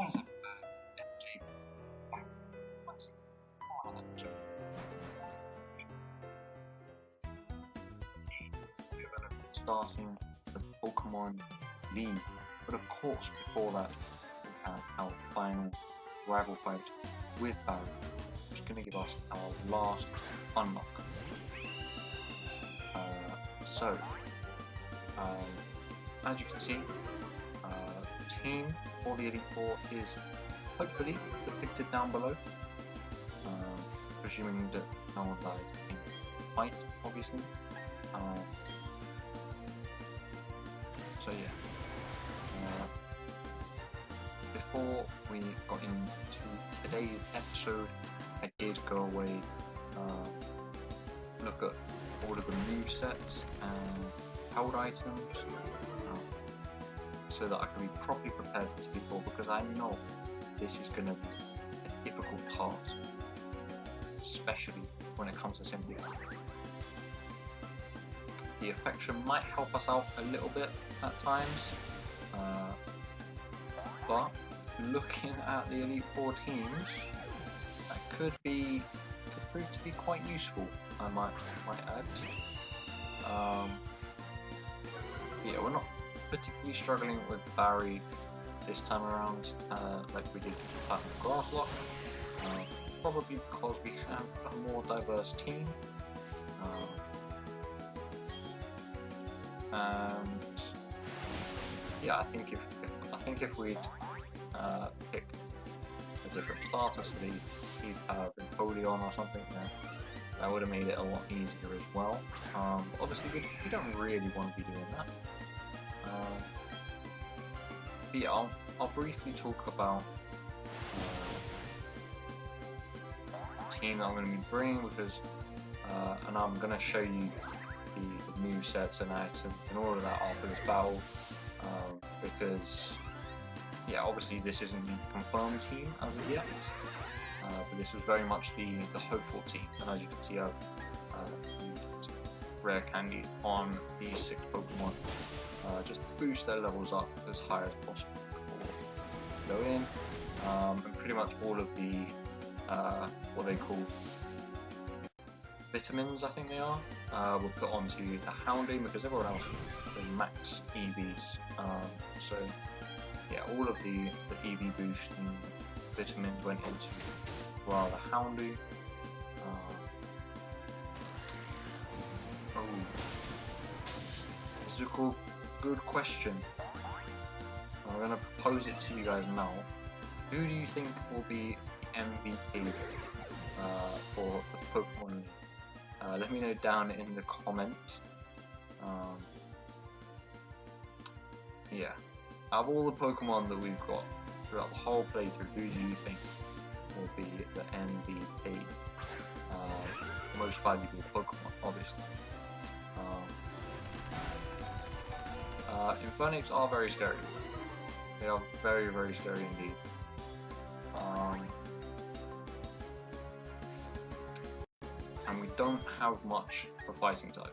What is up, MJ? What's going on? We're going to be starting the Pokemon League, but of course, before that, we have our final rival fight with Barry, which is going to give us our last unlock. As you can see, the team for the Elite Four is hopefully depicted down below, presuming that no one dies in the fight, obviously. So yeah, before we got into today's episode, I did go away, look at all of the movesets and held items, so that I can be properly prepared for Elite Four, because I know this is going to be a difficult task, especially when it comes to Simply. The affection might help us out a little bit at times, but looking at the Elite Four teams, that could prove to be quite useful, I might add. Yeah, we're not particularly struggling with Barry this time around, like we did with Platinum Grasslock, probably because we have a more diverse team, and yeah, I think if we'd picked a different starter, so he'd have Napoleon or something, that would have made it a lot easier as well. But obviously, we don't really want to be doing that. But yeah, I'll briefly talk about the team that I'm going to be bringing, because and I'm going to show you the movesets and items and all of that after this battle, because yeah, obviously this isn't the confirmed team as of yet, but this was very much the hopeful team, and as you can see, I've used rare candy on these 6 Pokemon, just to boost their levels up as high as possible before we go in, and pretty much all of the what they call vitamins, I think they are, we'll put onto the Houndoom, because everyone else is max EVs, so yeah, all of the EV boost and vitamins went into the Houndoom. This is a good question. I'm going to propose it to you guys now. Who do you think will be MVP for the Pokemon League? Let me know down in the comments. Yeah, out of all the Pokemon that we've got throughout the whole playthrough, who do you think will be the MVP? Most valuable Pokemon, obviously. Infernape are very scary. They are very, very scary indeed. And we don't have much for fighting types.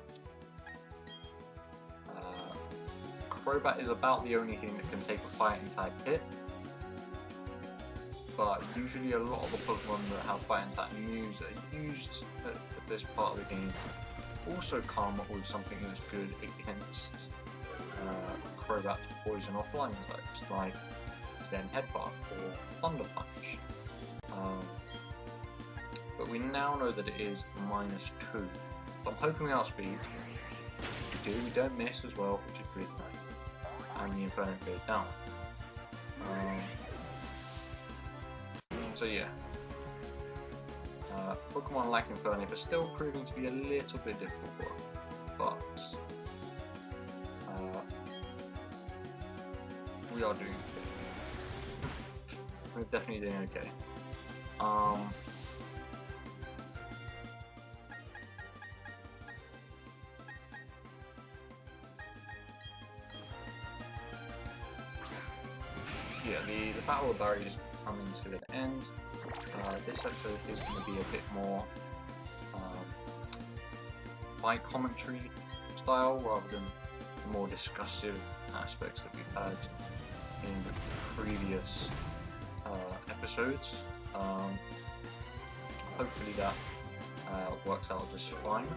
Crobat is about the only thing that can take a fighting type hit, but usually a lot of the Pokemon that have fighting type moves that are used at this part of the game also come with something that's good against Crobat's poison or flying types, like Zen Headbutt or Thunder Punch. But we now know that it is -2. So I'm hoping we outspeed. We don't miss as well, which is really nice. And the Infernape goes down. So yeah, Pokemon like Infernape are still proving to be a little bit difficult for us, but we are doing okay. We're definitely doing okay. Yeah, the Battle of Barry is coming to an end. This episode is going to be a bit more by commentary style rather than the more discussive aspects that we've had in the previous episodes. Hopefully that works out just fine.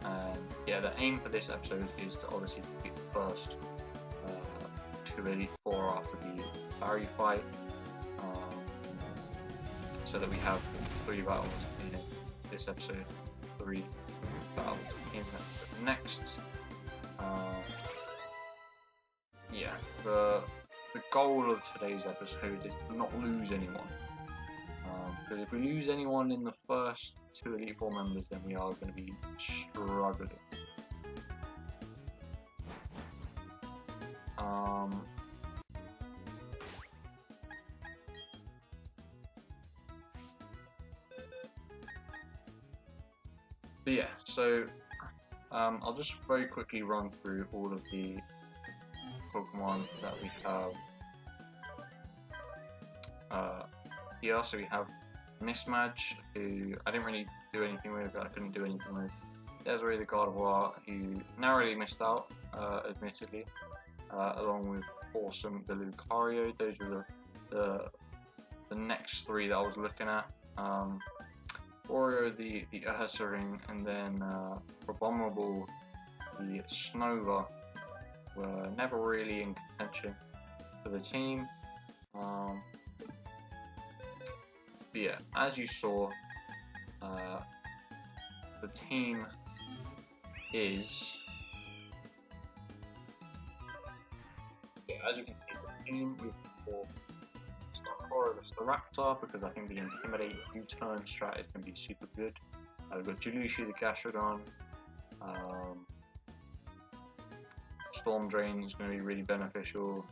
And yeah, the aim for this episode is to obviously complete the first 2 Elite Four after the Barry fight, so that we have 3 battles in this episode, 3 battles in the next. Yeah, the goal of today's episode is to not lose anyone. Because if we lose anyone in the first 2 Elite Four members, then we are going to be struggling. But yeah, so I'll just very quickly run through all of the Pokemon that we have here. So we have Mismatch, who I didn't really do anything with, I couldn't do anything with. Desiree the Gardevoir, who narrowly missed out, admittedly, along with Awesome the Lucario. Those were the next 3 that I was looking at. Oreo the Ursaring, and then Abominable the Snova were never really in contention for the team. But yeah, as you saw, the team is, as you can see, the team is for the Raptor, because I think the Intimidate U-turn strat is going to be super good. We've got Jalushi the Gastrodon. Storm Drain is going to be really beneficial.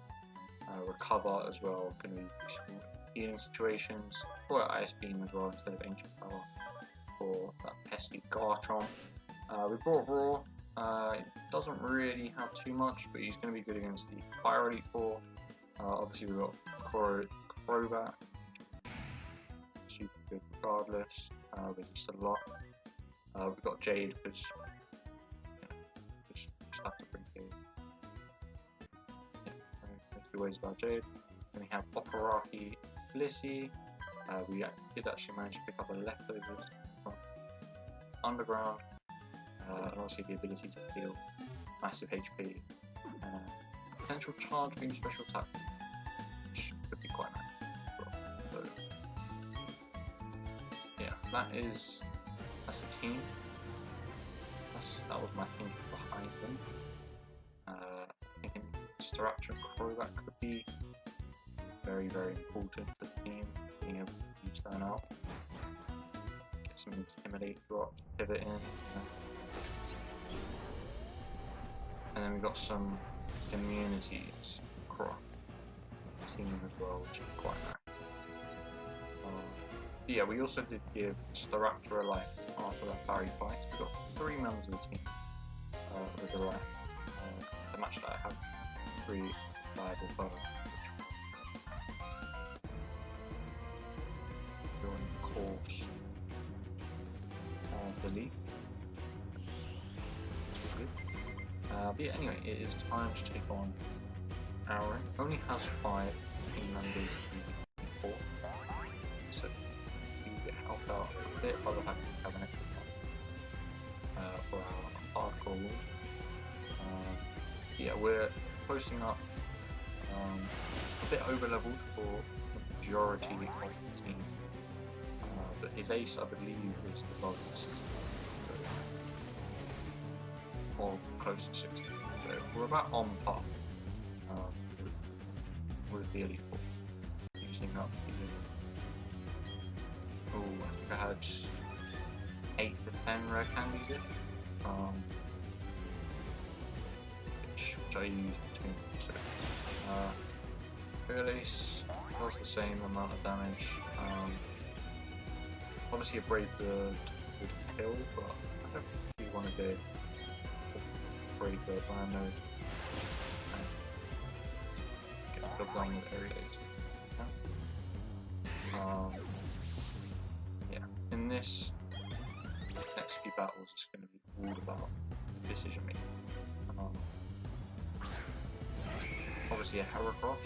Recover as well, going to be useful in healing situations. Or Ice Beam as well instead of Ancient Power for that pesky Garchomp. We brought Raw. It doesn't really have too much, but he's going to be good against the Fire Elite Four. Obviously we've got Crobat, super good regardless, with just a lot. We've got Jade, because just have to bring Jade. Yeah, no two ways about Jade. Then we have Operaki Blissey. We did actually manage to pick up a leftovers from Underground, and also the ability to heal massive HP. Potential Charge Beam special attack, which could be quite nice. So yeah, that's the team. That was my thinking behind them. Thinking Staraptor and Crobat could be very, very important for the team, being able to turn out, get some Intimidate drops, pivot in, and then we've got some immunities across the team as well, which is quite nice. But yeah, we also did give Staraptor a life after that Barry fight. So we've got 3 members of the team with a life. The match that I have 3 viable foes. During the course of the league. Good. But yeah, anyway, it is time to take on Aaron. Only has 5 team members in 4. So you get helped out a bit, other than have an extra one for our hardcore rules. Yeah, we're posting up a bit over leveled for the majority of the team, but his ace, I believe, is above 60, or close to 60. So we're about on par with the Elite Four, using up the, I think I had 8 to 10 rare candies in, which I used between. So Ace does the same amount of damage. Obviously a Brave Bird would kill, but I don't really want to go Brave Bird when I know get the job done with Ace. Yeah, in this next few battles it's going to be all about decision making. Obviously a Heracross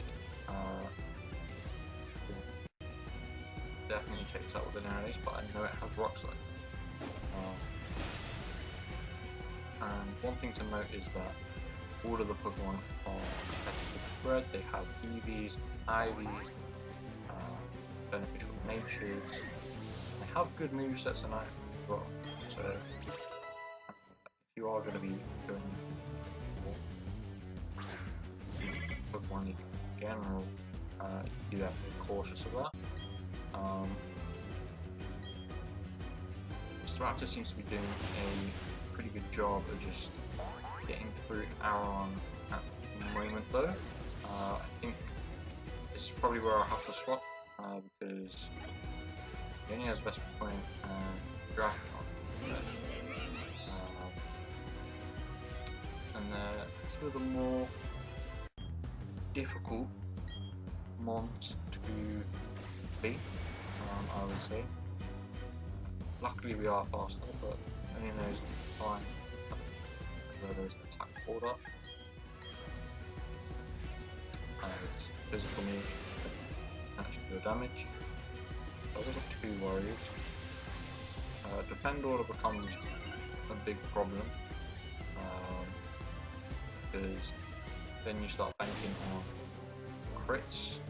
Definitely takes out with the nowadays, but I know it has Rock Slide. And one thing to note is that all of the Pokemon are competitively bred. They have EVs, IVs, beneficial natures. They have good movesets and items as well. So if you are going to be doing Pokemon League in general, you do have to be cautious of that. Raptor seems to be doing a pretty good job of just getting through Aron at the moment though. I think this is probably where I'll have to swap because he only has best point and draft on. And two of the more difficult mons to beat, I would say. Luckily we are faster, but only knows the time where there's an attack order. It's physical move can actually do damage. So I've got two warriors. Defend order becomes a big problem because then you start banking on crits.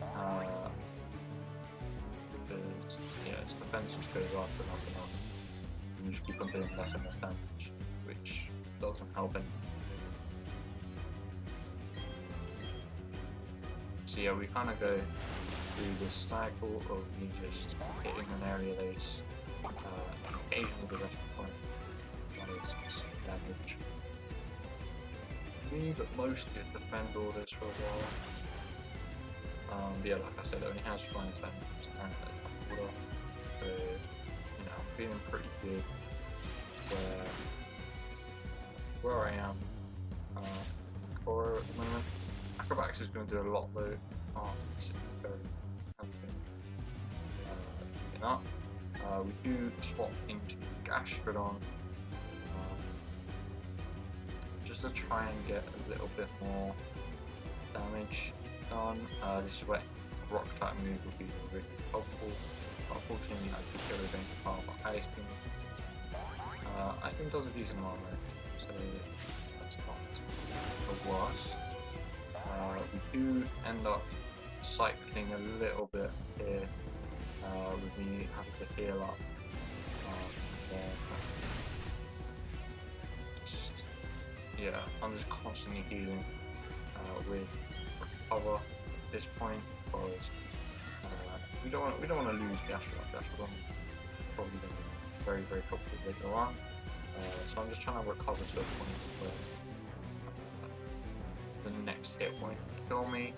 Because its defense just goes up and up and up, and you just keep on doing less and less damage, which doesn't help anything. So yeah, we kind of go through this cycle of me just hitting an area base, occasionally the rest of the point that is damage. Me, but mostly it's defend orders for a while. Yeah, like I said, it only has flying damage and order. So, you know, I'm feeling pretty good where I am for at the moment. Acrobatics is going to do a lot though. It's very enough. We do swap into Gastrodon just to try and get a little bit more damage done. This is where rock type move would be really helpful. Unfortunately, I think they're going to power for Ice Beam. Ice Beam does a decent amount though, so that's not the worst. We do end up cycling a little bit here with me having to heal up. Yeah, I'm just constantly healing with recover at this point because we don't want to lose Gastrodon. Gastrodon probably going to be very, very helpful later on. So I'm just trying to recover to a point where the next hit won't kill me.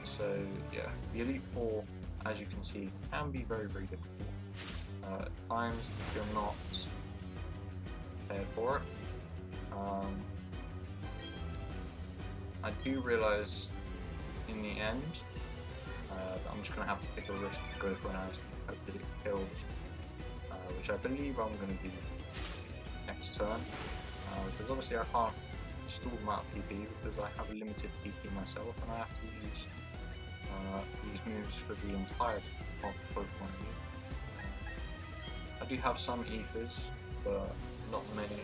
So yeah, the Elite Four, as you can see, can be very, very difficult. At times, if you're not prepared for it. I do realise in the end that I'm just going to have to take a risk to go for an Ice Beam, hope that it kills, which I believe I'm going to do next turn, because obviously I can't stall them out of PP because I have a limited PP myself and I have to use these moves for the entirety of Pokemon League. I do have some ethers, but not many.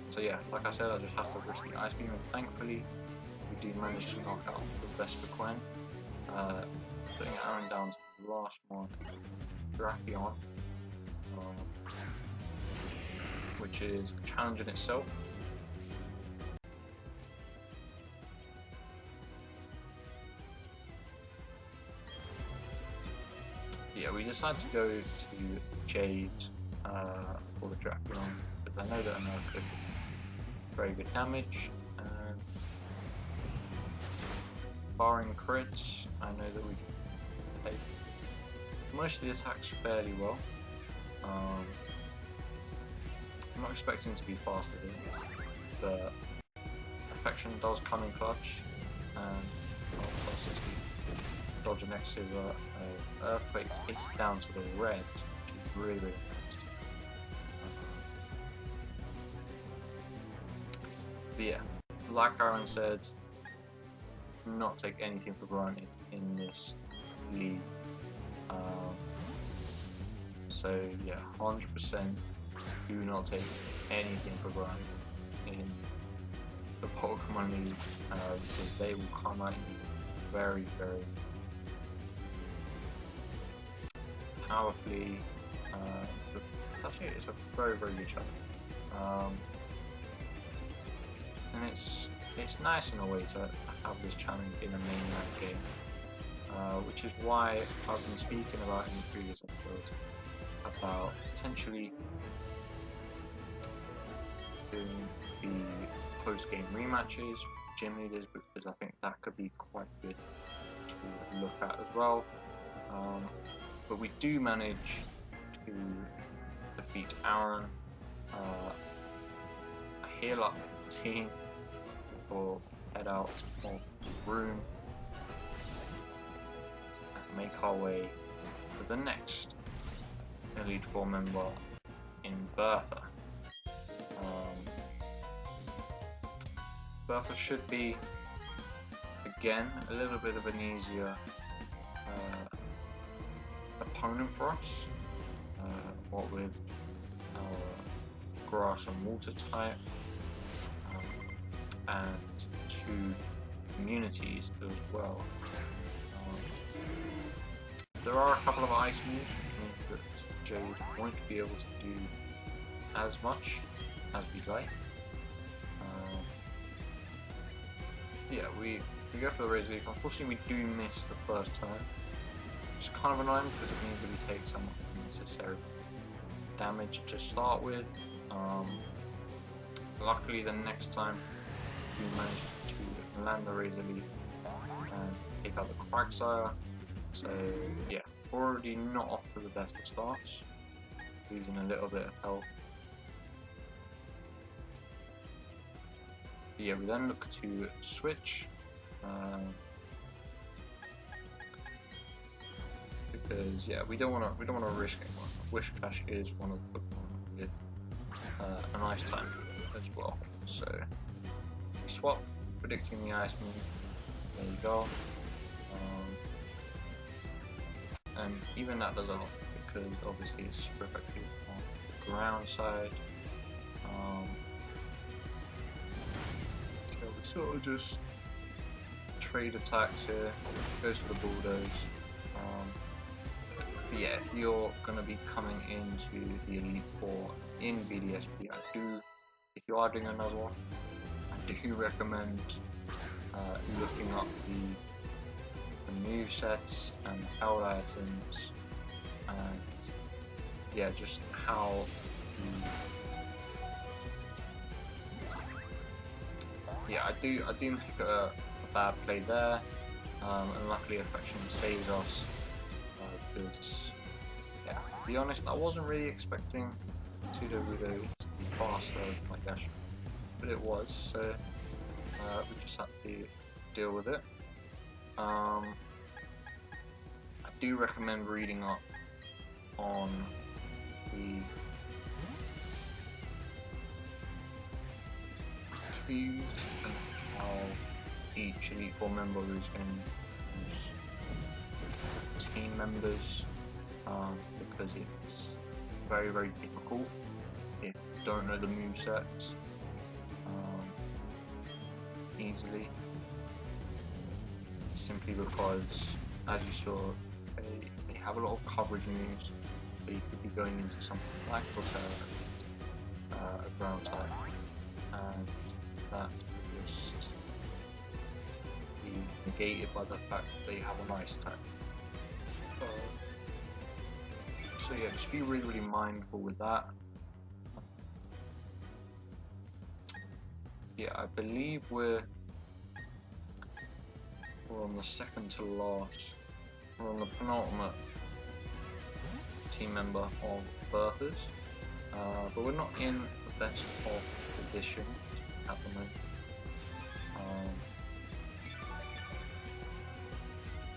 So yeah, like I said, I just have to risk the Ice Beam, and thankfully we do manage to knock out the Vespiquen, putting Aron down to the last one, Drapion, which is a challenge in itself. Yeah, we decided to go to Jade for the Drapion, because I know that America could very good damage, and barring crits, I know that we can take most of the attacks fairly well. I'm not expecting to be faster here, but Affection does come in clutch, and dodge an next to Earthquake takes it down to the red, which is really, really fast. But yeah, like Aaron said, not take anything for granted in this league. So yeah, 100% do not take anything for granted in the Pokemon League, because they will come at you very, very powerfully. Actually, it's a very, very good challenge, and it's nice in a way to have this challenge in a mainland game, which is why I've been speaking about in the previous episodes about potentially doing the post-game rematches, gym leaders, because I think that could be quite good to look at as well. But we do manage to defeat Aaron. I heal up the team or head out of the room and make our way to the next Elite Four member in Bertha. Bertha should be, again, a little bit of an easier opponent for us, what with our grass and water type, and 2 communities as well. There are a couple of ice moves that Jade won't be able to do as much as we'd like. Yeah, we go for the Razor Leaf. Unfortunately, we do miss the first turn, which is kind of annoying because it means that we take some unnecessary damage to start with. Luckily, the next time we managed to land the Razor Leaf and take out the Quagsire. So yeah, already not off to the best of starts, losing a little bit of health. Yeah, we then look to switch, because yeah, we don't want to risk anyone. Whiscash is one of the Pokemon with an ice type as well, so we swap, predicting the ice move. There you go. And even that does a lot because obviously it's super effective on the ground side. So we sort of just trade attacks here, goes for the bulldoze. But yeah, if you're going to be coming into the Elite Four in BDSP, if you are doing another one, I do recommend looking up the move sets and power items, and yeah, just how I do make a bad play there, and luckily Affection saves us, because yeah, to be honest, I wasn't really expecting Sudowoodo to be faster than my dash, but it was, so we just had to deal with it. I do recommend reading up on the twos and how each Elite Four member is going to use team members, because it's very, very difficult if you don't know the movesets easily. Simply because, as you saw, they have a lot of coverage moves, so you could be going into something like a ground type, and that will just be negated by the fact that they have an ice type. So yeah, just be really, really mindful with that. Yeah, I believe we're on the second to last. We're on the penultimate team member of Bertha's, but we're not in the best of position at the moment.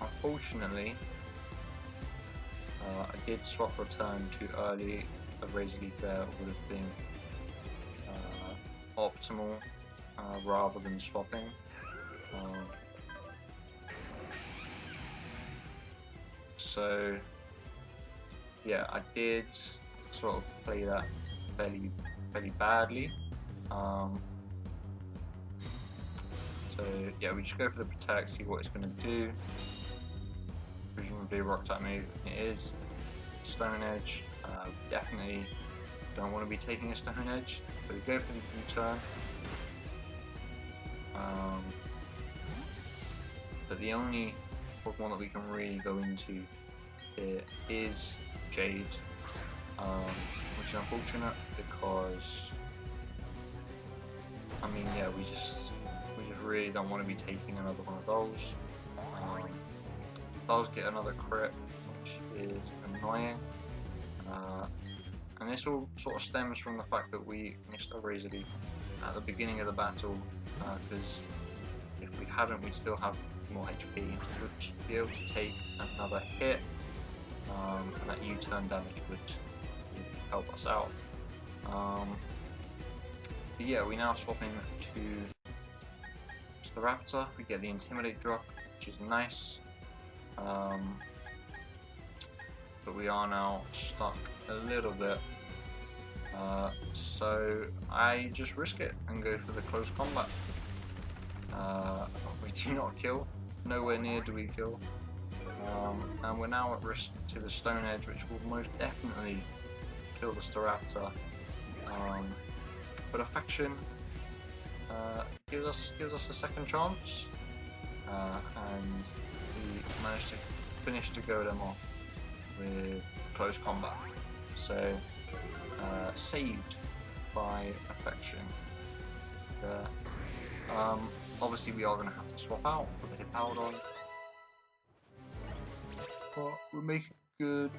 Unfortunately, I did swap return too early. A Razor Leaf there would have been optimal, rather than swapping. So yeah, I did sort of play that fairly badly. So yeah, we just go for the protect, see what it's going to do. Presumably a rock type move. It is Stone Edge. Definitely don't want to be taking a Stone Edge, so we go for the U-turn. But the only Pokemon that we can really go into here is Jade, which is unfortunate because I mean, yeah, we just really don't want to be taking another one of those. Does get another crit, which is annoying. And this all sort of stems from the fact that we missed our Razor Leaf at the beginning of the battle, because if we hadn't, we'd still have more HP, would be able to take another hit, and that U-turn damage would help us out. But yeah, we now swap in to the Raptor. We get the Intimidate drop, which is nice. But we are now stuck a little bit. So I just risk it and go for the close combat. We do not kill. Nowhere near do we kill. And we're now at risk to the Stone Edge, which will most definitely kill the Staraptor. But Affection gives us a second chance, and we managed to finish to go them off with close combat. So saved by Affection. Obviously we are going to have to swap out with the Hippowdon, but we're making good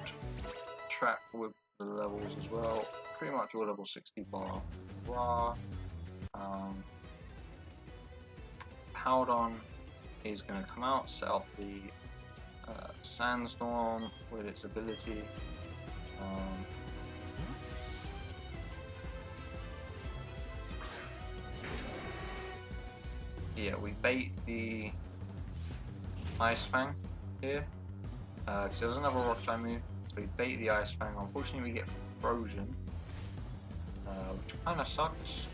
track with the levels as well. Pretty much all level 60 bar Ra. Hippowdon is going to come out, set off the Sandstorm with its ability. Yeah, we bait the Ice Fang here, because it doesn't have a rock type move, so we bait the Ice Fang. Unfortunately we get frozen, which kind of sucks,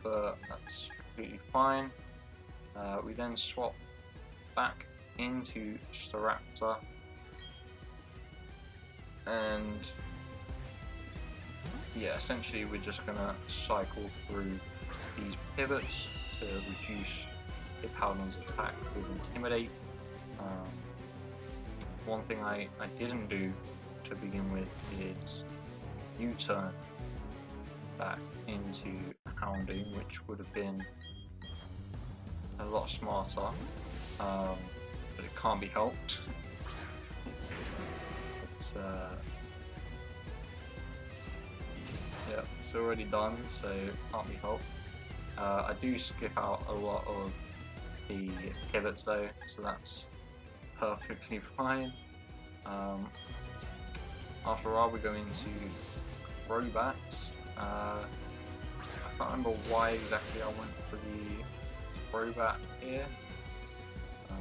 but that's completely fine. We then swap back into Staraptor, and yeah, essentially we're just gonna cycle through these pivots to reduce Hippowdon's attack with Intimidate. One thing I didn't do to begin with is U-turn back into Hounding, which would have been a lot smarter, but it can't be helped. Yeah, it's already done, so it can't be helped. I do skip out a lot of the pivots though, so that's perfectly fine. After all, we go into Crobats. I can't remember why exactly I went for the Crobat here. I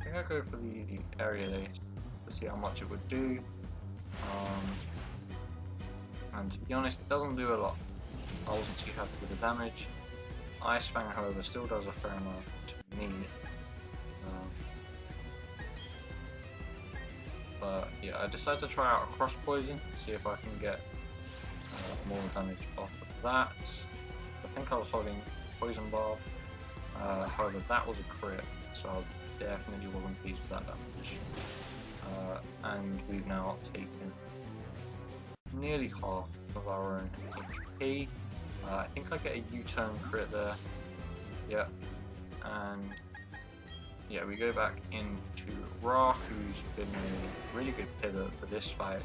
think I go for the Aerial to see how much it would do. And to be honest, it doesn't do a lot. I wasn't too happy with the damage. Ice Fang, however, still does a fair amount to me. But yeah, I decided to try out a Cross Poison, see if I can get more damage off of that. I think I was holding Poison Barb. However, that was a crit, so I definitely wasn't pleased with that damage. And we've now taken nearly half of our own HP. I think I get a U-turn crit there. Yeah, and yeah, we go back into Ra, who's been a really good pivot for this fight,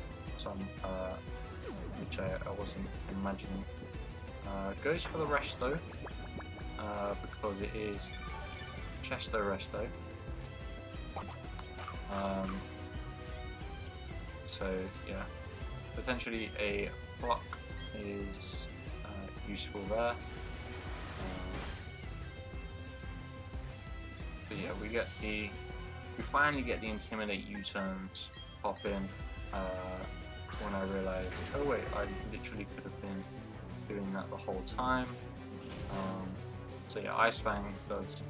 which I wasn't imagining. Goes for the Resto, because it is Chesto Resto. So yeah, essentially a Pluck is useful there. But yeah, we finally get the Intimidate U-turns pop in when I realized, oh wait, I literally could have been doing that the whole time. So yeah, Ice Fang does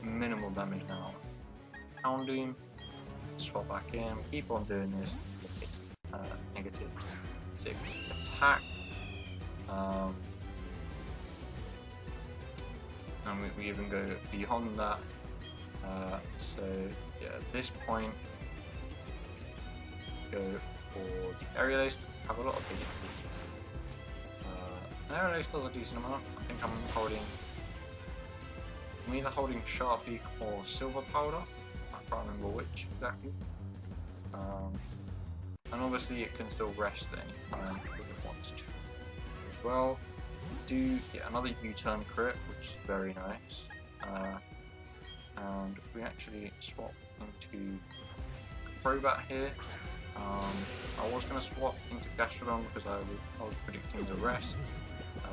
minimal damage now. Houndoom, swap back in, keep on doing this. Negative 6 attack. And we even go beyond that. So yeah, at this point, go for the Aerial have a lot of HP. Aerial does a decent amount. I think I'm either holding Sharpie or Silver Powder. I can't remember which exactly. And obviously it can still rest at any time if it wants to. As well, do get another U-turn crit, which is very nice. And we actually swap into Crobat here. I was going to swap into Gastrodon because I was predicting the rest,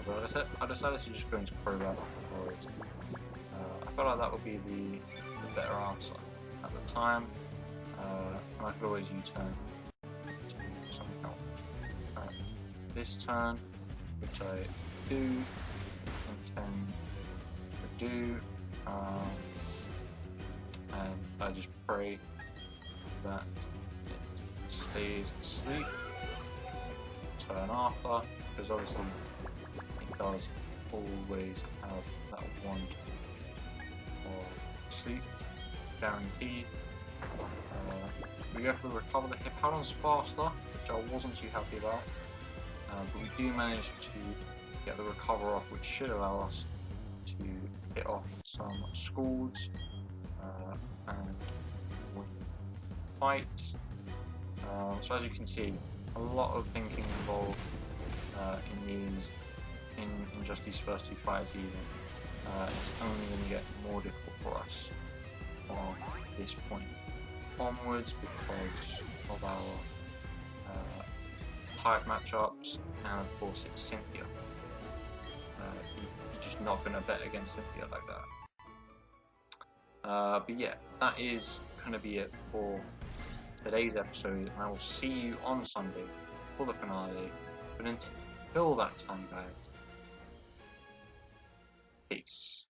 but I decided to just go into Crobat because I felt like that would be the better answer at the time, and I could always U-turn to some help. This turn, which I do intend to do, and I just pray that it stays asleep turn after, because obviously it does always have that one of sleep guaranteed. We go for the recover. The Hippowdon's faster, which I wasn't too happy about, but we do manage to get the recover off, which should allow us to hit off some Scalds and win fights. So as you can see, a lot of thinking involved in just these first two fights even. It's only going to get more difficult for us from this point onwards because of our type matchups, and of course it's Cynthia. You're just not going to bet against Cynthia like that. But yeah, that is going to be it for today's episode, and I will see you on Sunday for the finale. But until that time, guys, peace.